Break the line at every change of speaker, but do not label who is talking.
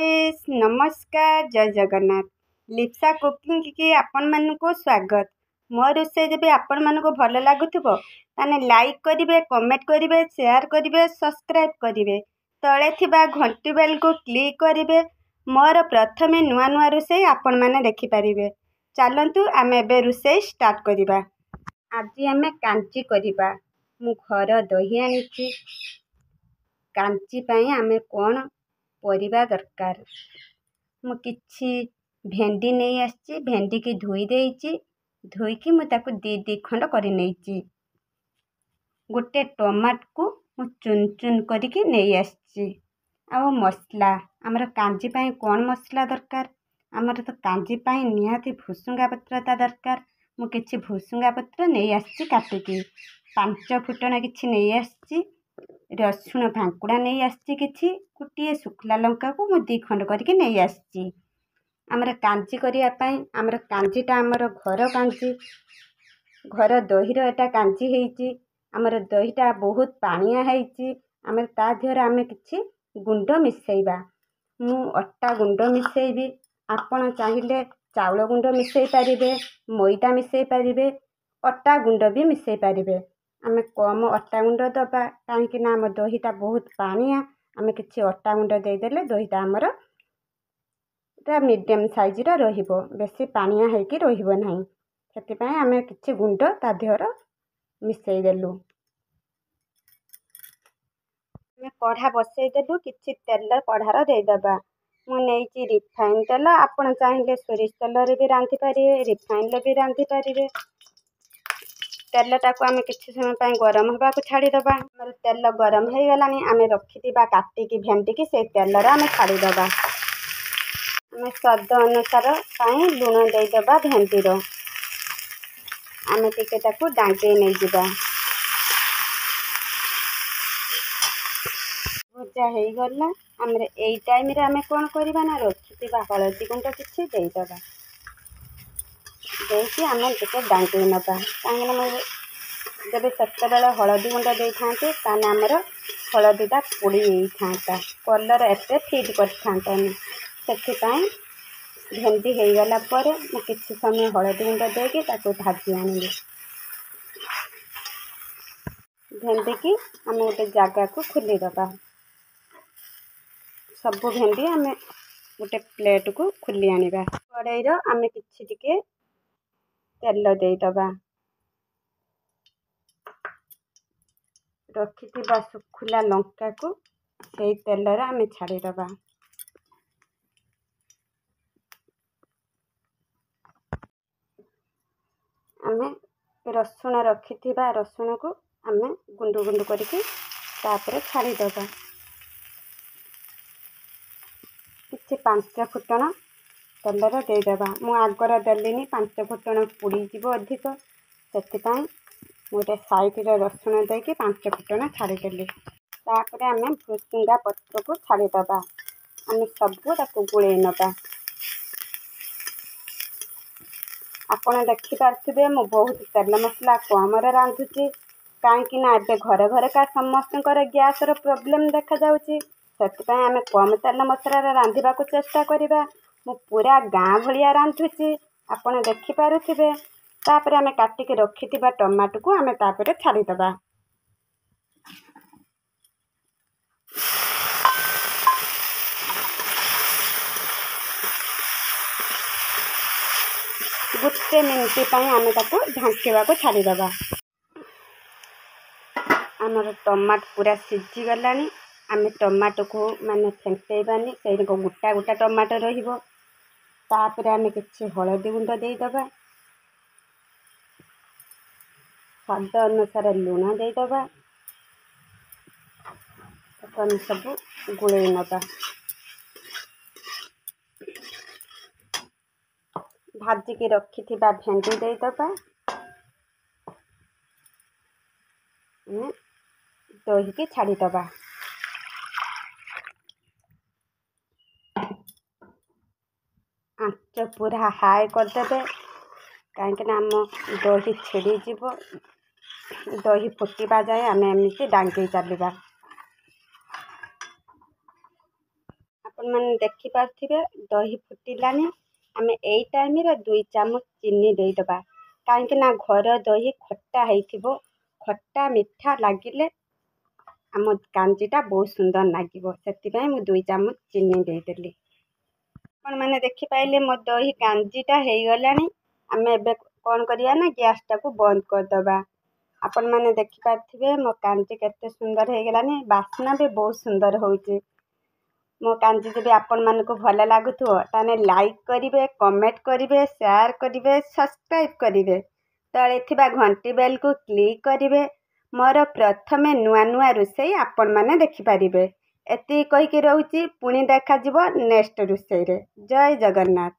Guys नमस्कार जय Jagannath Lipsa cooking की आपण मानक स्वागत। मो रोषे जब आपण मानक भल लगुव ताने लाइक करेंगे, कमेंट करेंगे, शेयर करेंगे, सब्सक्राइब करेंगे, तले थिबा घंटी बेल को क्लिक करेंगे। मोर प्रथमे नुआ नुआ रोषे आपण माने देखि पारिबे। चलंतु आमे एबे रोषे स्टार्ट करिबा। आज आमे कांची करिबा। मु घर दही आनिछि। कांची पई आमे कोन परिबा दरकार। मु किछि भेंडी नहीं आछि। भेंडी की धोई देइछि। धोई की मु ताकु दी खंड करि नेइछि। गोटे टमाट को मु चुन चुन करिकि नहीं आछि। आ मसला हमर कांजी पई कोन मसला दरकार। हमर तो कांजी पई निहाती भुसुंगा पत्रता दरकार। मु किछि भुसुंगा पत्र नहीं आछि काटिकी। 5 फुटना किछि नहीं आछि। रसुण फांकुड़ा नहीं आछि किछि। गोटे शुखला लंका को मु 2 खंड करके नहीं आछि। हमर कांजी करिया पई हमर कांजीटा हमर घर कांजी, घर दही रो एटा कांजी हेइछि। हमर दहीटा बहुत पानिया हेइछि। हमर ता देहर हमें किछि गुंड मिसैबा। मु अट्टा गुंड मिसैबी। आपण चाहिले चाउल गुंड मिसै पारिबे, मैदा मिसै पारिबे, अट्टा गुंड भी मिसै पारिबे। आमे कम अट्टा गुंड दबा काहेकि ना हम दहीटा बहुत पानिया। आमे किछि अट्टा गुंड दे देले दहीटा हमर मीडियम साइज रा रहिबो, बेसी पानिया हेकि रहिबो नाही। सेति पय आमे किछि गुंड ता देहर मिसै देलु। आमे कढ़ा बसै देलु। किछि तेल कढ़ार दे दबा। मु नेइछि रिफाइन तेल। आपण चाहिले सोरिष तेल रे भी रांधि पारिबे, रिफाइन रे भी रांधि पारिबे। तेलटा को आमे किछि समय पय गरम होबा को छाड़ी दबा। हमर तेल गरम हे गलानी। आमे रखिदिबा काटी की भेंडी की से तेल रे आमे छाड़ी दबा। आमे स्वाद अनुसार पय लूण दे दबा भेंडी रो। आमे टिके ताकू डांगे नै जिबा। भजा हे गला। हमरे एई टाइम रे आमे कोन करबा ना रखिदिबा हळदी गुंड किछि दे दबा। देकी आमे टिके डांगे नबा। काहेना हम जब सत्ते बेले हळदी गुंड दे थांते ताने हमर हळदीटा पोड़ी थांता, कलर एते फिट कर थांता नि। सेति पय भेंडी हे गला परे मु किछि समय हळदी गुंड देके ताको भाजी आनिबे। भेंडी की हम गोटे जगह को खुली दबा। सब भेंडी आमे गोटे प्लेट को खुली आनिबा। कड़ाई रो आमे किछि टिके तेल दे दबा। रखिथिबा सुखुला लंका को सेई तेल रे आमे छाड़ी दबा। आमे रसुण रखिथिबा रसुण को आमे गुंडु गुंडु करके तापर छाड़ी दबा। किछि 5 फुटना तेल रे दे दबा। मु आगर देलिनी 5 फुटना पुड़ी जीवो अधिक। सेति पय गोटे साइड रे रसुण देके 5 फुटना छाड़ी देली। तापर आमे भुसुंगा पत्र को छाड़ी दबा। आमे सबको ताको गुळे नबा। आपण देखि पारथिबे मु बहुत तेल मसला कम रे रांधुची। काहेकि ना एबे घरे घरे का समस्तकर गैस रो प्रॉब्लम देखा जाउची। सेति पय आमे कम तेल मसला रे रांधिबा को चेष्टा करिबा। मु पूरा गाँ भलिया रांधुची, आपण देखि पारुथिबे। तापर आमे काटी के रखिथिबा टमाटो को आमे तापर छाड़ी दबा। गुटे मिनिट पय आमे ताको ढांकीबा को छाड़ी दबा। हमर टमाटो पूरा सिझी गलानी। आमे टमाटो को माने फेंटेबानी, सेई को गुटा गुटा टमाटो रहिबो। तापर आमे किछि हळदी गुंड दे दबा। स्वाद अनुसार लूण दे दबा। अपन सब गुळे नबा। भाजी के रखिथिबा भेंडी दे दबा। दही के छाड़ी दबा। आंच पूरा हाई कर देबे। काहेकि ना हम दही छेड़ी जीवो। दही फुटिबा जाए आमे एमिति डांगे चलिबा। ଆପଣମାନେ ଦେଖିପାରୁଥିବେ ଦହି ଫୁଟିଲାଣି। ଆମେ ଏଇ ଟାଇମ୍ରେ 2 ଚାମଚ ଚିନି ଦେଇଦେବା, କାହିଁକି ନା ଘର ଦହି ଖଟା ହେଇଥିବ। ଖଟା ମିଠା ଲାଗିଲେ ଆମ କାଞ୍ଜିଟା ବହୁତ ସୁନ୍ଦର ଲାଗିବ, ସେଥିପାଇଁ ମୁଁ 2 ଚାମଚ ଚିନି ଦେଇଦେଲି। ଆପଣମାନେ ଦେଖିପାଇଲେ ମୋ ଦହି କାଞ୍ଜିଟା ହେଇଗଲାଣି। ଆମେ ଏବେ କ'ଣ କରିବା ନା ଗ୍ୟାସ୍ଟାକୁ ବନ୍ଦ କରିଦେବା। ଆପଣମାନେ ଦେଖିପାରୁଥିବେ ମୋ କାଞ୍ଜି କେତେ ସୁନ୍ଦର ହେଇଗଲାଣି, ବାସ୍ନା ବି ବହୁତ ସୁନ୍ଦର ହେଉଛି। ମୋ କାଞ୍ଜି ଯଦି ଆପଣମାନଙ୍କୁ ଭଲ ଲାଗୁଥିବ ତାହେଲେ ଲାଇକ୍ କରିବେ, କମେଣ୍ଟ କରିବେ, ସେୟାର କରିବେ, ସବସ୍କ୍ରାଇବ୍ କରିବେ। ତଳେ ଥିବା ଘଣ୍ଟି ବେଲ୍କୁ କ୍ଲିକ୍ କରିବେ। ମୋର ପ୍ରଥମେ ନୂଆ ନୂଆ ରୋଷେଇ ଆପଣମାନେ ଦେଖିପାରିବେ। ଏତିକି କହିକି ରହୁଛି, ପୁଣି ଦେଖାଯିବ ନେକ୍ସଟ ରୋଷେଇରେ। ଜୟ ଜଗନ୍ନାଥ।